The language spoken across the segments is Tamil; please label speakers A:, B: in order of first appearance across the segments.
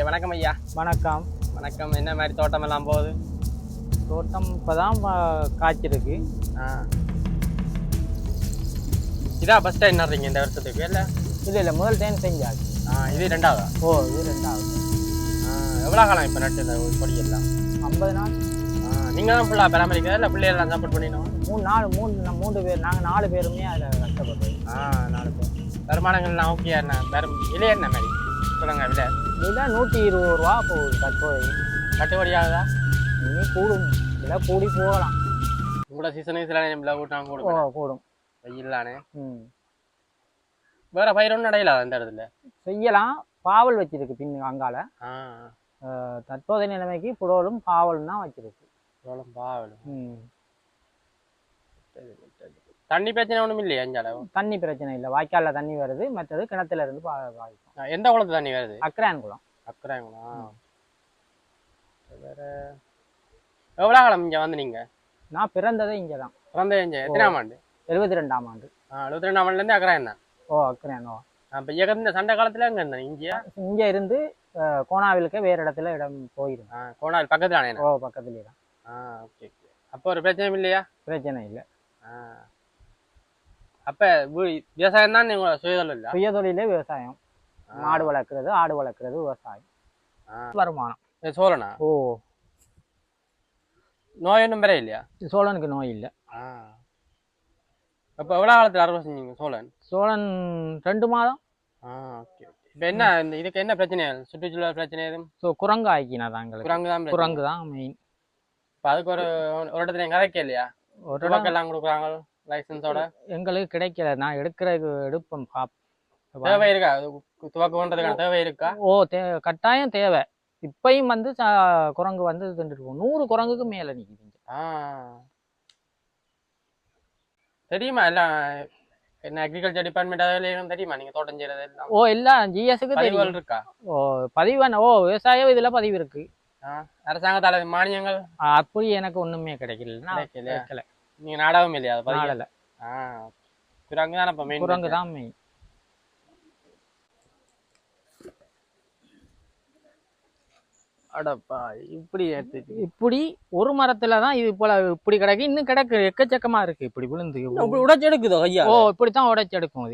A: வணக்கம் ஐயா.
B: வணக்கம்.
A: வணக்கம். என்ன மாதிரி தோட்டம் எல்லாம் போகுது?
B: தோட்டம் இப்போதான் காய்ச்சிருக்கு.
A: இதான் ஃபர்ஸ்ட் டைம் நடுறீங்க இந்த வருஷத்துக்கு? இல்லை
B: இல்லை முதல் டைம் செஞ்சாச்சு.
A: இது ரெண்டாவதா?
B: இது ரெண்டாவது.
A: எவ்வளோ காலம் இப்போ நட்டு இந்த கொடி எல்லாம்?
B: 50 நாள்.
A: நீங்கள் தான் ஃபுல்லாக பராமரிக்கிறதா இல்லை பிள்ளைகள்லாம் சப்போர்ட் பண்ணிடணும்?
B: 3 பேர், நாங்கள் 4 பேருமே அதில் கஷ்டப்படுறோம்.
A: 4 பேர். வருமானங்கள்லாம் ஓகே. என்ன விலை என்ன மாதிரி சொல்லுங்க?
B: விலை 120 ரூபா போகுது தற்போது.
A: கட்டுப்படியாகுதா?
B: இனி கூடும், விலை கூடி போகலாம்.
A: உங்களோட சீசனுக்கு சில விலை கூட்டாங்க கூடும்.
B: கூடும்
A: வெயில்லானே. வேற பயிர் ஒன்றும் நடையில அந்த இடத்துல
B: செய்யலாம். பாவல் வச்சிருக்கு பின் அங்கால. தற்போதைய நிலைமைக்கு புடோலும் பாவலும் தான் வச்சிருக்கு.
A: பாவலும். தண்ணி பிரச்சனை ஒன்றும் இல்லையா?
B: தண்ணி பிரச்சனை இல்லை. வாய்க்காலில் தண்ணி வருது. மற்றது கிணத்துல இருந்து பாய்க்கும்.
A: எந்த குளத்து தண்ணி வருது?
B: அக்கரான் குளம்.
A: அக்கரான் குளம். வேற எவ்வளோ காலம் இங்கே வந்து நீங்க?
B: நான் பிறந்ததே இங்கே தான்.
A: பிறந்தது இங்கே. எத்தனாம் ஆண்டு?
B: 72ஆம் ஆண்டு.
A: 72ஆம் ஆண்டுலேருந்து அக்கரான் தான்.
B: அக்கரான்.
A: இப்போ இந்த சண்டை காலத்துல எங்க இருந்தேன்?
B: இங்கே இருந்து கோனாவிலுக்கு வேற இடத்துல இடம் போயிருந்தேன்.
A: கோனாவில் பக்கத்துல?
B: பக்கத்துலேயே தான்.
A: ஓகே. அப்போ ஒரு பிரச்சனை இல்லையா?
B: பிரச்சனை இல்லை.
A: அப்ப விவசாயம் தான் நீங்க சுயதொழில் இல்ல?
B: சுயதொழிலே விவசாயம். மாடு வளர்க்குறது, ஆடு வளர்க்குறது விவசாயம். வருமானம்.
A: சோழனா? நோய் ஒன்றும் பெற இல்லையா?
B: சோழனுக்கு நோய் இல்லை.
A: அப்ப எவ்வளவு காலத்துல அறுவடை செஞ்சீங்க சோழன்?
B: சோழன் 2 மாதம்.
A: ஓகே. இப்ப என்ன இதுக்கு என்ன பிரச்சனை? சுற்றுச்சூழல் பிரச்சனை எதுவும்?
B: குரங்கு ஆக்கினா தான். குரங்கு தான் மெயின்.
A: இப்ப அதுக்கு ஒரு இடத்துல கதைக்க இல்லையா? எல்லாம் கொடுக்குறாங்க லைசன்ஸோட.
B: எங்களுக்கு கிடைக்கல. நான் எடுப்பேன்.
A: தேவை இருக்கா? துவக்க பண்றதுக்கான தேவை இருக்கா?
B: கட்டாயம் தேவை. இப்பயும் வந்து குரங்கு வந்து தின்றுட்டு 100 குரங்குக்கு மேல நிக்குது.
A: தெரியுமா எல்லாம்? என்ன அக்ரிகல்ச்சர் டிபார்ட்மெண்ட் அதில் தெரியுமா நீங்க தோட்டம் செய்யறது எல்லாம்?
B: எல்லாம் ஜிஎஸ்க்கு தெரியும். இருக்கா? பதிவான விவசாயம் இதுல பதிவு இருக்கு.
A: அரசாங்கத்தால மானியங்கள்
B: அப்படி எனக்கு ஒண்ணுமே கிடைக்கல.
A: நீங்க நாடகம் இல்லையா? அது
B: நாடல.
A: குரங்கு தான்.
B: குரங்கு தான் மெயின்.
A: அடப்பா,
B: இப்படி ஒரு மரத்துல தான் இது போல இப்படி கிடக்கு. இன்னும் கிடக்கு எக்கச்சக்கமா இருக்கு. இப்படி விழுந்து
A: உடைச்சு எடுக்குதோ ஐயா?
B: இப்படித்தான் உடைச்சு எடுக்கும்.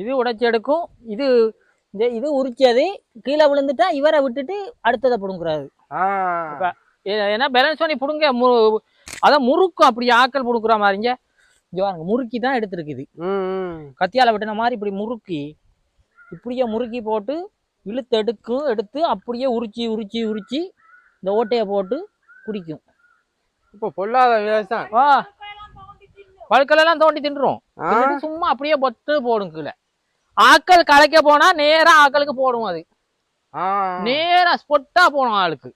B: இது உடைச்சு எடுக்கும். இது உரிச்சது கீழே விழுந்துட்டா இவரை விட்டுட்டு அடுத்ததை புடுங்குறாரு. ஏன்னா பேலன்ஸ் பண்ணி புடுங்க. அதான் முறுக்கும். அப்படி ஆக்கள் புடுங்குற மாதிரிங்க முறுக்கி தான் எடுத்துருக்குது. கத்தியால விட்டுன மாதிரி இப்படி முறுக்கி இப்படியே முறுக்கி போட்டு இழுத்து எடுத்து அப்படியே உரிச்சி இந்த ஓட்டையை போட்டு குடிக்கும்.
A: இப்போ பொல்லாத விவசாயம்.
B: பழுக்களெல்லாம் தோண்டி தின்றும். சும்மா அப்படியே பொத்து போடும் கீழே. ஆக்கள் களைக்க போனா நேரா ஆக்களுக்கு போடும். அது நேரா ஸ்பொட்டா போடும் ஆளுக்கு.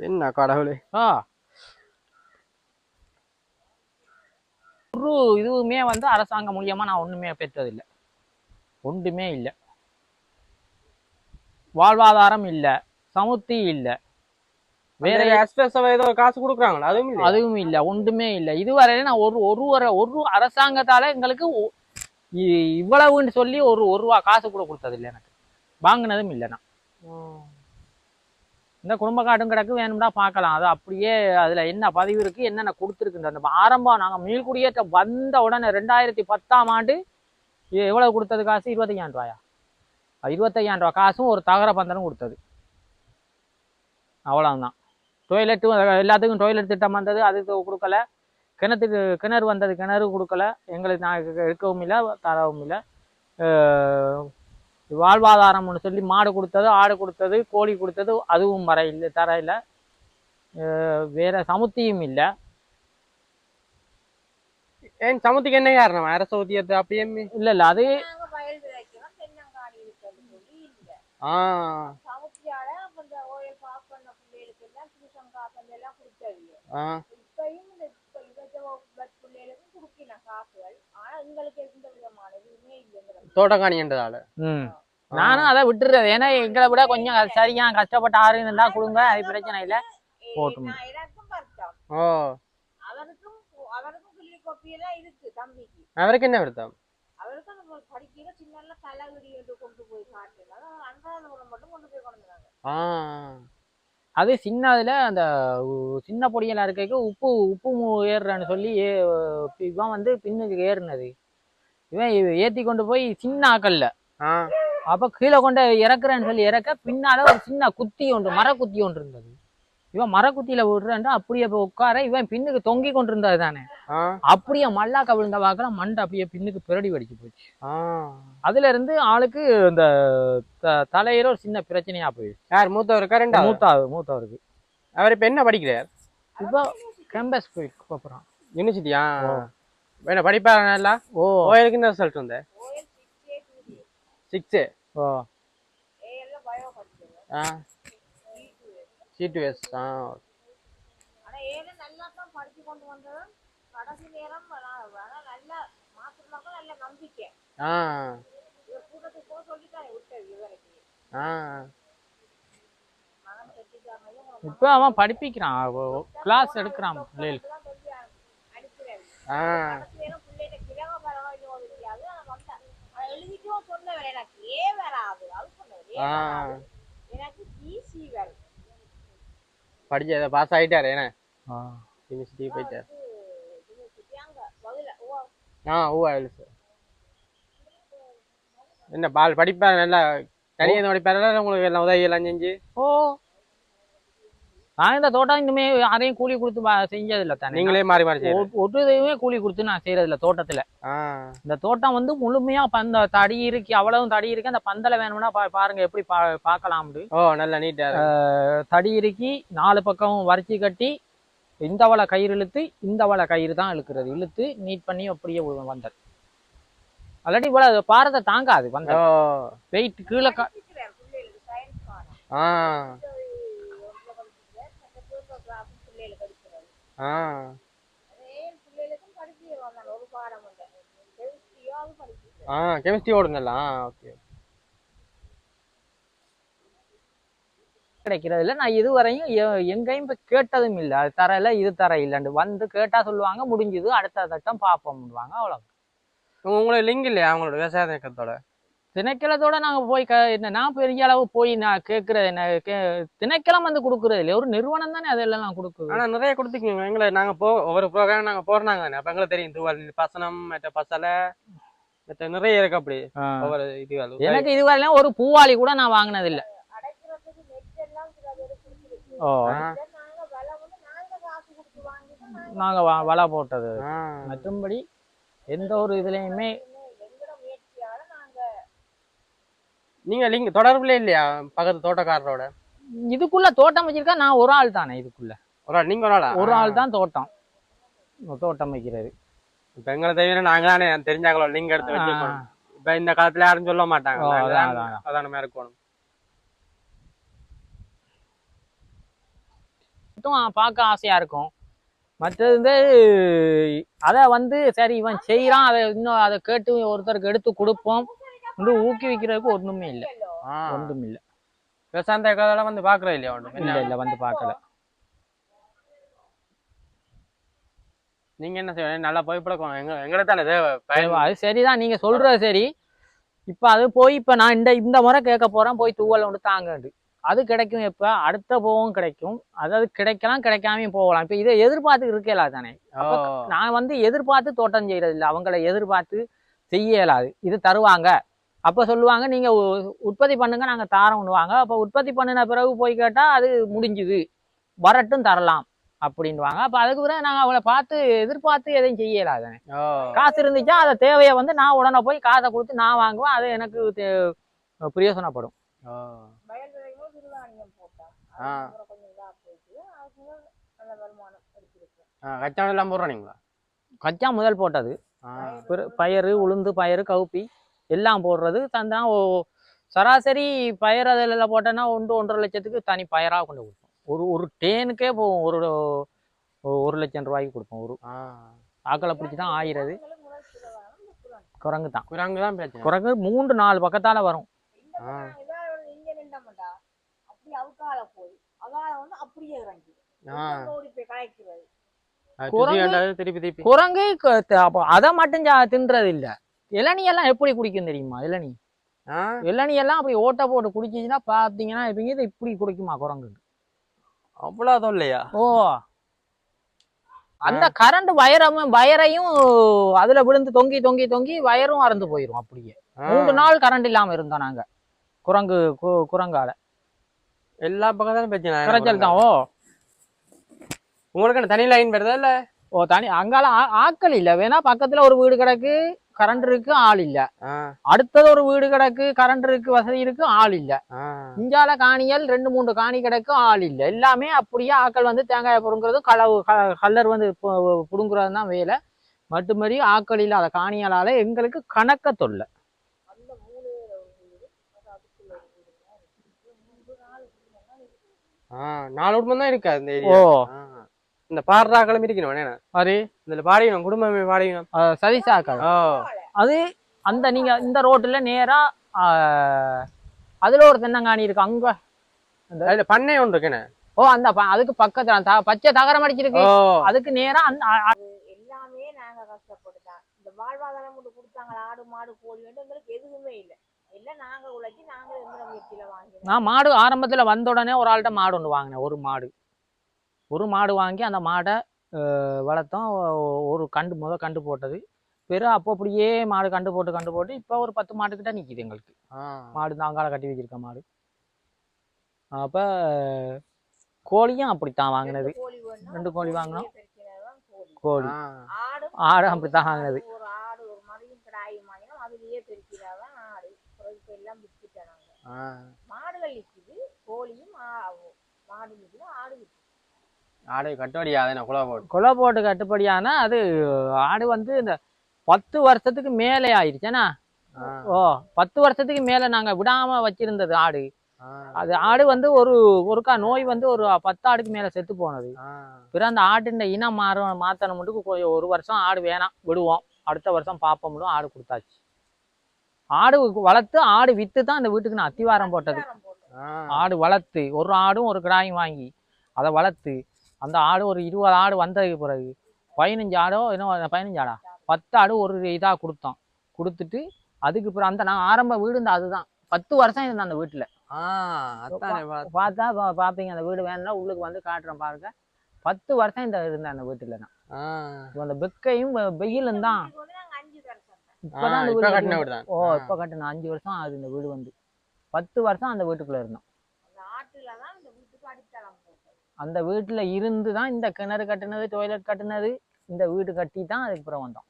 A: என்ன கடவுளே.
B: ஒரு இதுவுமே வந்து அரசாங்கம் மூலியமா நான் ஒண்ணுமே பெற்றதில்லை. ஒன்றுமே இல்லை. வாழ்வாதாரம் இல்லை. சமுத்தி இல்லை. வேற
A: ஏதோ காசு கொடுக்குறாங்களா?
B: அதுவும் இல்லை. ஒன்றுமே இல்லை. இதுவரையில நான் ஒரு அரசாங்கத்தால எங்களுக்கு இவ்வளவுன்னு சொல்லி ஒரு ரூபா காசு கூட கொடுத்தது இல்லை. எனக்கு வாங்கினதும் இல்லை. நான் இந்த குடும்ப காட்டும் கிடக்கு, வேணும்னா பார்க்கலாம். அது அப்படியே அதுல என்ன பதிவு இருக்கு, என்னென்ன கொடுத்துருக்கு. அந்த ஆரம்பம் நாங்கள் மீள்குடியேற்ற வந்த உடனே 2010ஆம் ஆண்டு எவ்வளவு கொடுத்தது காசு? 25,000 ரூபாயா? 25,000 ரூபா காசும் ஒரு தகர பந்தலும் கொடுத்தது. அவ்வளவுதான். டொய்லெட்டு எல்லாத்துக்கும் டொய்லெட் திட்டம் வந்தது, அது கொடுக்கல. கிணறு வந்தது, கிணறு கொடுக்கல. எங்களுக்கு நான் எடுக்கவும் இல்லை, தரவும் இல்லை. வாழ்வாதாரம்னு சொல்லி மாடு கொடுத்தது, ஆடு கொடுத்தது, கோழி கொடுத்தது, அதுவும் தர இல்லை. வேற சமுத்தியும் இல்லை.
A: ஏன் சமுத்திக்கு என்ன காரணம்? அரசு ஊதியத்தை அப்படியே
B: இல்ல அது
A: தோட்டக்காணி என்றதால
B: நானும் அதை விட்டுறது. ஏன்னா எங்களை விட கொஞ்சம் சரியா கஷ்டப்பட்ட ஆறு இருந்தா கொடுங்க, அது பிரச்சனை இல்லை, போட்டும்.
A: அவருக்கு என்ன வருத்தம்?
C: அவருக்கு படிக்கிற சின்ன தலைவலி கொண்டு போய் காட்டல.
B: அது சின்னதுல அந்த சின்ன பொடியெல்லாம் இருக்க உப்பு உப்பு ஏறுறான்னு சொல்லி இவன் வந்து பின்னுக்கு ஏறுனது. இவன் ஏத்தி கொண்டு போய் சின்ன ஆக்கல்ல அப்ப கீழே கொண்டு இறக்குறேன்னு சொல்லி இறக்க பின்னால ஒரு சின்ன குத்தி ஒன்று மர குத்தி ஒன்று இருந்தது. இவன் மரக்குத்தியில விடுறான்டா அப்படியே போய் உட்கார இவன் பின்னுக்கு தொங்கி கொண்டு இருந்தது தானே. அப்படியே மல்லாக்க விழுந்த வாக்குல மண்டை அப்படியே பின்னுக்கு பிரடி வடிச்சு போச்சு. அதுல இருந்து ஆளுக்கு இந்த தலையில ஒரு சின்ன பிரச்சனையா போயிடுச்சு.
A: யார் மூத்தவருக்கா?
B: மூத்தவருக்கு.
A: அவர் இப்ப என்ன படிக்கிறார்?
B: இப்போ கேம்பஸ் போயிட்டு போறான்.
A: யூனிவர்சிட்டியா? வேணா படிப்பாரு நல்லா. ஓஎலுக்கு என்ன ரிசல்ட் வந்து? 6. C2S.
C: ஆனா ஏல நல்லா தான் படிச்சு கொண்டு வந்தது. கடைசி நேரம் நல்ல மாத்திரமாக நல்ல நம்பிக்கை. இவர் கூட்டத்துக்கு போக சொல்லிட்டாரு விட்டது இவருக்கு.
B: இப்ப அவன் படிப்பிக்கிறான், கிளாஸ் எடுக்கிறான் பிள்ளைகளுக்கு.
C: எழுதிட்டும் சொன்னவர் எனக்கு ஏ வராது அது சொன்னவர் எனக்கு ஈஸி வரும்.
A: படிச்சத பாஸ் ஆயிட்டாரு என்ன? யூனிவர்சிட்டி போயிட்டாரு. என்ன பால் படிப்பாரு நல்லா? தனியாக படிப்பாரு உங்களுக்கு எல்லாம் உதவி எல்லாம் செஞ்சு?
B: நான் இந்த தோட்டம் இனிமே யாரையும் கூலி கொடுத்து செஞ்சதில்லை தானே.
A: நீங்களே மாறி மாறி
B: ஒட்டு இதையுமே கூலி கொடுத்து நான் செய்யறதில்ல தோட்டத்துல. இந்த தோட்டம் வந்து முழுமையா பந்த தடி இருக்கு, அவ்வளவும் தடி இருக்கு. அந்த பந்தல வேணும்னா பாருங்க எப்படி பார்க்கலாம்.
A: நல்லா நீட்டா
B: தடி இறுக்கி 4 பக்கமும் வரிச்சு கட்டி இந்த வளை கயிறு இழுத்து இந்த வளை கயிறு தான் இழுக்கிறது. இழுத்து நீட் பண்ணி அப்படியே வந்தது. ஆல்ரெடி இவ்வளவு பாரத்தை தாங்காது வந்த வெயிட் கீழே.
A: கெமிஸ்ட்ரி ஓடுங்களா? ஓகே.
B: கிடைக்கிறது இல்லை. நான் இதுவரையும் எங்கேயும் போய் கேட்டதும் இல்லை. அது தர இது தர இல்லைன்னு வந்து கேட்டா சொல்லுவாங்க முடிஞ்சது அடுத்த தட்டம் பார்ப்போம்வாங்க, அவ்வளோ.
A: உங்களுக்கு லிங்க் இல்லையா அவங்களோட விவசாய திணைக்களத்தோட?
B: திணைக்களத்தோட நாங்க போய் நான் பெரிய அளவு போய் நான் கேட்கறது என்ன, திணைக்களம் வந்து கொடுக்குறது இல்லை, ஒரு நிறுவனம் தானே அதெல்லாம் கொடுக்குது.
A: ஆனா நிறைய கொடுத்துக்கீங்க எங்களை. நாங்க ஒவ்வொரு ப்ரோக்ராம் நாங்க போறாங்க அப்ப எங்களுக்கு தெரியும். தூவல் பசனம் மற்ற பசலை மற்ற நிறைய இருக்கு. அப்படி ஒவ்வொரு இது
B: எனக்கு இதுவரையிலும் ஒரு பூவாளி கூட நான் வாங்கினது இல்லை. நாங்க வலை போட்டது மற்றும்படி எந்த ஒரு இதுலயுமே.
A: நீங்க லிங்க் தொடர்புல இல்லையா பக்கத்து தோட்டக்காரரோட?
B: இதுக்குள்ள தோட்டம் வச்சிருக்கா நான் ஒரு ஆள் தானே. இதுக்குள்ள
A: ஒரு ஆள், நீங்க ஒரு
B: ஆள் தான் தோட்டம் வைக்கிறது.
A: இப்ப எங்களை தவிர நாங்க தானே தெரிஞ்சாங்களோ லிங்க் எடுத்து வச்சிருக்கோம். இப்ப இந்த காலத்துல யாரும் சொல்ல மாட்டாங்க. அதான மாதிரி இருக்கணும்.
B: பார்க்க ஆசையா இருக்கும். மற்றது அதை வந்து சரி இவன் செய்யறான், அதை இன்னும் அதை கேட்டு ஒருத்தருக்கு எடுத்து கொடுப்போம் ஊக்குவிக்கிறதுக்கு ஒண்ணுமே இல்லை. ஒன்றும் இல்லை.
A: விவசாயம் வந்து பாக்குறது இல்லையா?
B: இல்ல வந்து பார்க்கல.
A: நீங்க என்ன செய்ய நல்லா போய் பழக்கம் எங்களை தானே தேவை.
B: அது சரிதான் நீங்க சொல்றது சரி. இப்ப அது போய் இப்ப நான் இந்த முறை கேட்க போறேன், போய் தூவல் ஒன்று தாங்கண்டு. அது கிடைக்கும். எப்ப அடுத்த போகவும் கிடைக்கும். அதாவது கிடைக்கலாம் கிடைக்காம போகலாம். இப்ப இதை எதிர்பார்த்து இருக்கலா தானே. நான் வந்து எதிர்பார்த்து தோட்டம் செய்யறது இல்லை, அவங்களை எதிர்பார்த்து செய்ய இயலாது. இது தருவாங்க அப்ப சொல்லுவாங்க நீங்க உற்பத்தி பண்ணுங்க நாங்க தாரம் பண்ணுவாங்க. அப்ப உற்பத்தி பண்ணின பிறகு போய் கேட்டா அது முடிஞ்சுது வரட்டும் தரலாம் அப்படின்வாங்க. அப்ப அதுக்கு பிறகு நாங்க அவளை பார்த்து எதிர்பார்த்து எதையும் செய்ய இயலாது. காசு இருந்துச்சா அதை தேவையை வந்து நான் உடனே போய் காசை கொடுத்து நான் வாங்குவேன். அது எனக்கு பிரயோசனப்படும்.
A: கச்சான் போடுறீங்களா?
B: கச்சா முதல் போட்டது பயறு உளுந்து பயறு கவுப்பி எல்லாம் போடுறது தந்தான். சராசரி பயர் அதில் போட்டோன்னா 1-1.5 லட்சத்துக்கு தனி பயராக கொண்டு கொடுப்போம். ஒரு டேனுக்கே போகும். 1 லட்சம் ரூபாய்க்கு கொடுப்போம். ஒரு ஆக்களை பிடிச்சி தான் ஆயிரது. குரங்கு தான் குரங்கு 3-4 பக்கத்தால வரும். குரங்கு அதை மட்டும் தின்றது இல்ல. இளநீ எல்லாம் எப்படி குடிக்கும் தெரியுமா? இளநீ வெள்ளனி எல்லாம் அப்படி ஓட்ட போட்டு குடிச்சிச்சுன்னா பாத்தீங்கன்னா இப்ப இப்படி குடிக்குமா குரங்கு.
A: அவ்வளவு தொல்லையா?
B: ஓ அந்த கரண்ட் வயரையும் அதுல விழுந்து தொங்கி தொங்கி தொங்கி வயரும் அறந்து போயிரும். அப்படியே 3 நாள் கரண்ட் இல்லாம இருந்தோம் நாங்க குரங்கால.
A: எல்லா பக்கத்தாலும் பிரச்சனை
B: கரைச்சல் தான். ஓ
A: உங்களுக்கு தனி லைன் வருதா இல்ல?
B: ஓ தனி அங்கால ஆட்கள் இல்ல. வேணா பக்கத்துல ஒரு வீடு கிடக்கு, கரண்ட் இருக்கு, ஆள் இல்ல. அடுத்தது ஒரு வீடு கிடக்கு, கரண்ட் இருக்கு, வசதி இருக்கு, ஆள் இல்ல. இஞ்சால காணிகள் 2-3 காணி கிடக்கு, ஆள் இல்ல. எல்லாமே அப்படியே ஆக்கள் வந்து தேங்காய் புடுங்குறது, கல்லர் வந்து புடுங்குறது தான் வேலை. மட்டுமறி ஆக்கள் இல்லாத காணியால எங்களுக்கு கணக்க தொல்லை.
A: நாலு குடும்பம் தான் இருக்கா இந்த ஏரியா. இந்த பாடுறாக்களும் இருக்கணும்.
B: அது
A: இதுல பாடிக்கணும், குடும்பமே பாடிக்கணும்.
B: சதிசாக்கள். அது அந்த நீங்க இந்த ரோட்டுல நேரா அதுல ஒரு தென்னங்காணி இருக்கு. அங்க
A: அதுல பண்ணை ஒன்று இருக்குன்னு.
B: ஓ அந்த அதுக்கு பக்கத்துல பச்சை தகரம் அடிச்சிருக்கு. அதுக்கு நேரா அந்த
C: எல்லாமே நாங்க கஷ்டப்பட்டுதான் இந்த வாழ்வாதாரம் கொண்டு கொடுத்தாங்க. ஆடு மாடு கோழி வந்து எங்களுக்கு எதுவுமே இல்லை. எல்லாம் நாங்க உழைச்சி நாங்க எந்த முயற்சியில வாங்கினோம்.
B: நான் மாடு ஆரம்பத்துல வந்த உடனே ஒரு ஆள்கிட்ட மாடு ஒன்று வாங்கினேன். ஒரு மாடு வாங்கி அந்த மாடை வளர்த்தோம். ஒரு கண்டு போட்டது. பிறகு அப்போ அப்படியே மாடு கண்டு போட்டு இப்போ ஒரு 10 மாட்டுக்கிட்ட நிற்கிது எங்களுக்கு. மாடு தாங்கால கட்டி வச்சிருக்க மாடு. அப்போ கோழியும் அப்படித்தான் வாங்கினது. 2 கோழி வாங்கினோம். கோழி ஆடு அப்படித்தான் வாங்கினது.
C: ஒரு ஆடு ஒரு மதியம் கிடாயும் வாங்கினோம். அதுலயே பெருக்கிறாதான் ஆடு எல்லாம் வித்துட்டாங்க. மாடுகள் நிற்குது, கோழியும் மாடு நிற்குது, ஆடு
A: ஆடு கட்டுப்படியாத
B: குலை போட்டு கட்டுப்படியானா அது ஆடு வந்து இந்த 10 வருஷத்துக்கு மேலே ஆயிடுச்சேனா. ஓ 10 வருஷத்துக்கு மேல நாங்க விடாம வச்சிருந்தது ஆடு. அது ஆடு வந்து ஒருக்கா நோய் வந்து ஒரு 10 ஆடுக்கு மேல செத்து போனது. பிறகு அந்த ஆட்டுன்ற இனம் மாத்தணும்ட்டு 1 வருஷம் ஆடு வேணாம் விடுவோம், அடுத்த வருஷம் பார்ப்போம்னு ஆடு கொடுத்தாச்சு. ஆடு வளர்த்து ஆடு வித்து தான் அந்த வீட்டுக்கு நான் அத்திவாரம் போட்டது. ஆடு வளர்த்து ஒரு ஆடும் ஒரு கிடாயும் வாங்கி அதை வளர்த்து அந்த ஆடு ஒரு 20 ஆடு வந்ததுக்கு பிறகு 15 ஆடோ இன்னும் 15 ஆடா 10 ஆடு ஒரு இதாக கொடுத்துட்டு அதுக்கு பிறகு அந்த நான் ஆரம்ப வீடு இந்த அதுதான் 10 வருஷம் இருந்தேன் அந்த வீட்டுல. பார்த்தா பாப்பீங்க அந்த வீடு வேணும்னா உள்ளுக்கு வந்து காட்டுறேன் பாருங்க. 10 வருஷம் இருந்தேன் அந்த வீட்டுல நான். அந்த பெக்கையும் வெயிலும் தான். இப்பதான் இப்ப கட்டின 5 வருஷம் ஆகுது இந்த வீடு வந்து. 10 வருஷம் அந்த வீட்டுக்குள்ள இருந்தோம். அந்த வீட்டுல இருந்து தான் இந்த கிணறு கட்டினது, டாய்லெட் கட்டினது, இந்த வீடு கட்டி தான் அதுக்கப்புறம் வந்தோம்.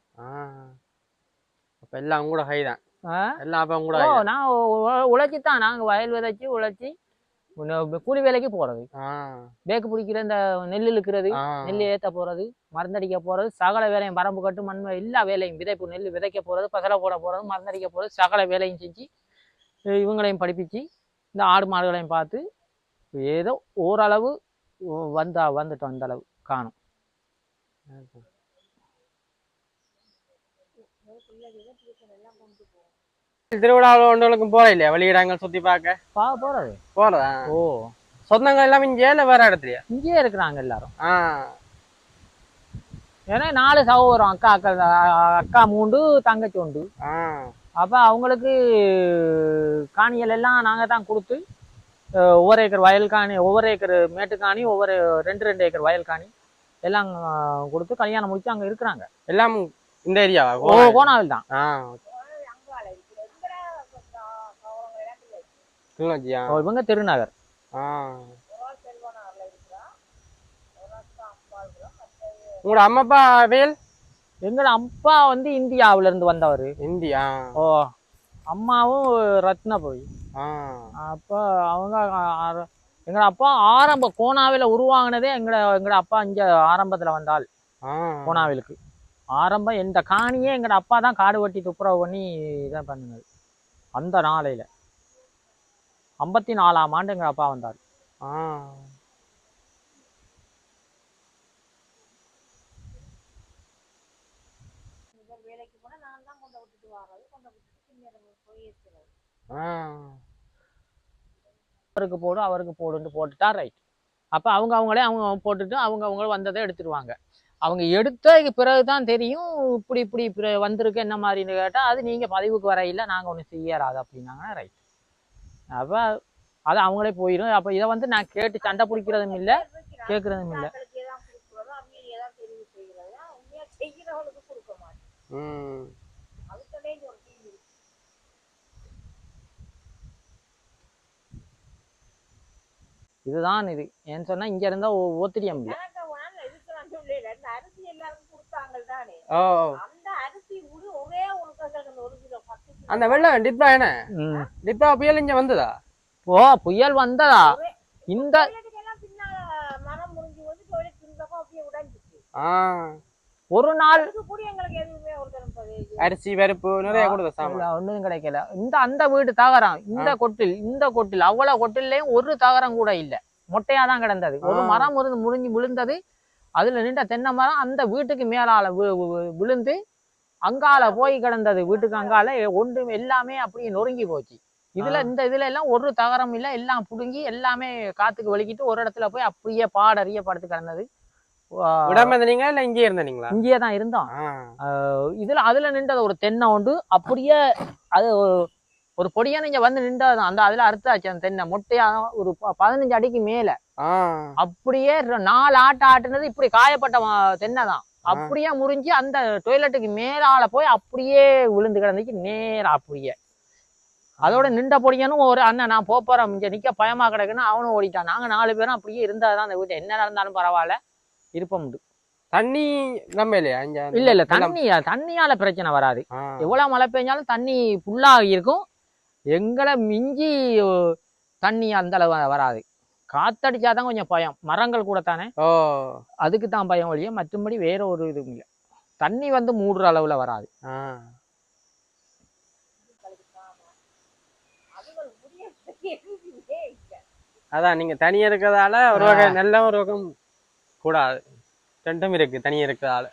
A: எல்லாம் உங்களோட கை தான்.
B: நான் உழைச்சித்தான் நாங்க வயல் விதைச்சு உழைச்சி கூலி வேலைக்கு போறது, பேக்கு பிடிக்கிற இந்த நெல் இழுக்கிறது, நெல் ஏத்த போறது, மருந்தடிக்க போறது, சகல வேலையும் வரம்பு கட்டு மண் எல்லா வேலையும் விதைப்பு நெல் விதைக்க போறது, பசலை போட போறது, மருந்தடிக்க போறது, சகல வேலையும் செஞ்சு இவங்களையும் படிப்பிச்சு இந்த ஆடு மாடுகளையும் பார்த்து ஏதோ ஓரளவு வந்துட்டோம். அந்த அளவு காணும்.
A: திருவிழாவுக்கும் போற இல்லையா வெளியிடங்கள் சுத்தி பார்க்க போறதா? ஓ சொந்தங்கள் எல்லாம் இங்கே இல்ல வேற இடத்துலயா?
B: இங்கேயே இருக்கிறாங்க எல்லாரும். ஏன்னா 4 சகோதரம் அக்கா 3 தங்கச்சி 1. அப்ப அவங்களுக்கு காணிகள் எல்லாம் நாங்க தான் கொடுத்து ஒவ்வொரு ஏக்கர் வயல் காணி, ஒவ்வொரு ஏக்கர் மேட்டு காணி, ஒவ்வொரு 2 ஏக்கர் வயல் காணி எல்லாம் கொடுத்து கல்யாணம் முடிச்சு அங்க இருக்கிறாங்க.
A: எல்லாம் இந்த ஏரியா
B: கோனாவில் தான். இவங்க திருநகர்.
A: உங்களோட அம்மா அப்பா வேல்?
B: எங்களோட அப்பா வந்து இந்தியாவில இருந்து வந்தவர்.
A: இந்தியா?
B: ஓ அம்மாவும் ரத்னபுரி. அப்ப அவங்க எங்களோட அப்பா ஆரம்ப கோனாவில உருவாங்கினதே எங்களோட அப்பா இங்க ஆரம்பத்துல வந்தால் கோனாவிலுக்கு ஆரம்பம் இந்த காணியே எங்களோட அப்பா தான் காடு வெட்டி துப்புரவு பண்ணி இதான் பண்ணினது. அந்த நாளையில 54ஆம் ஆண்டு எங்க அப்பா வந்தார். அவருக்கு போடுன்னு போட்டுட்டா ரைட். அப்ப அவங்களே அவங்க போட்டுட்டு அவங்க வந்ததை எடுத்துருவாங்க. அவங்க எடுத்த பிறகுதான் தெரியும் இப்படி இப்படி வந்திருக்கு என்ன மாதிரின்னு கேட்டா அது நீங்க பதிவுக்கு வரையில நாங்க ஒண்ணு செய்யறாது அப்படின்னாங்க. ரைட். அப்ப அது அவங்களே போயிடும். அப்ப இதை வந்து நான் கேட்டு சண்டை பிடிக்கிறதும் இல்லை கேட்கறதும் இல்லை. இதுதான் இது ஏன்னு சொன்னா இங்க இருந்தா ஓத்திரியம் இல்லை.
A: அந்த வெள்ளம் டிப்பா என்ன டிப்பா புயல் இங்க வந்ததா?
B: ஓ புயல் வந்ததா? இந்த ஒரு நாள்
A: அரிசி பருப்பு நிறைய கொடுத்த
B: ஒன்னும் கிடைக்கல. அந்த வீடு தகரம் இந்த கொட்டில் அவ்வளவு கொட்டிலையும் ஒரு தகரம் கூட இல்ல, மொட்டையாதான் கிடந்தது. ஒரு மரம் முறிஞ்சு விழுந்தது. அதுல நின்ற தென்னை மரம் அந்த வீட்டுக்கு மேலால விழுந்து அங்கால போய் கிடந்தது. வீட்டுக்கு அங்கால ஒன்று எல்லாமே அப்படியே நொறுங்கி போச்சு. இதுல எல்லாம் ஒரு தகரம் இல்ல, எல்லாம் புடுங்கி எல்லாமே காத்துக்கு வலிக்கிட்டு ஒரு இடத்துல போய் அப்படியே பாடறிய படுத்து கிடந்தது. இங்கேயே தான் இருந்தோம். அதுல நின்றது ஒரு தென்னை உண்டு. அப்படியே அது ஒரு பொடியா நீங்க வந்து நின்றது அந்த அதுல அறுத்தாச்சு. அந்த தென்னை மொட்டையா ஒரு 15 அடிக்கு மேல அப்படியே 4 ஆட்டு ஆட்டுனது. இப்படி காயப்பட்ட தென்னை தான் அப்படியே முறிஞ்சு அந்த டொய்லெட்டுக்கு மேலால போய் அப்படியே விழுந்து கிடந்துச்சு நேரா. அப்படியே அதோட நின்ற பொடியனும் ஒரு அண்ணன் நான் போறேன் இங்க நிக்க பயமா கிடக்குன்னு அவனும் ஓடிட்டான். நாங்க 4 பேரும் அப்படியே இருந்தாதான் அந்த வீட்டை என்ன நடந்தாலும் பரவாயில்ல இருப்ப முடியும்.
A: தண்ணி நம்ம இல்லையா?
B: இல்ல தண்ணியால பிரச்சனை வராது. எவ்வளவு மழை பெஞ்சாலும் தண்ணி ஃபுல்லா இருக்கும். எங்களை மிஞ்சி தண்ணி அந்த அளவு வராது. காத்தடிச்சாதான் கொஞ்சம் பயம். மரங்கள் கூட தானே, அதுக்கு தான் பயம் வழிய மற்றபடி வேற ஒரு இதுவும் இல்லை. தண்ணி வந்து மூடுற அளவுல வராது.
A: அதான் நீங்க தனியா இருக்கிறதால ஒரு வகை நல்ல ஒரு வகம் கூடாது. ரெண்டும் இருக்கு தனியா இருக்கிறதால.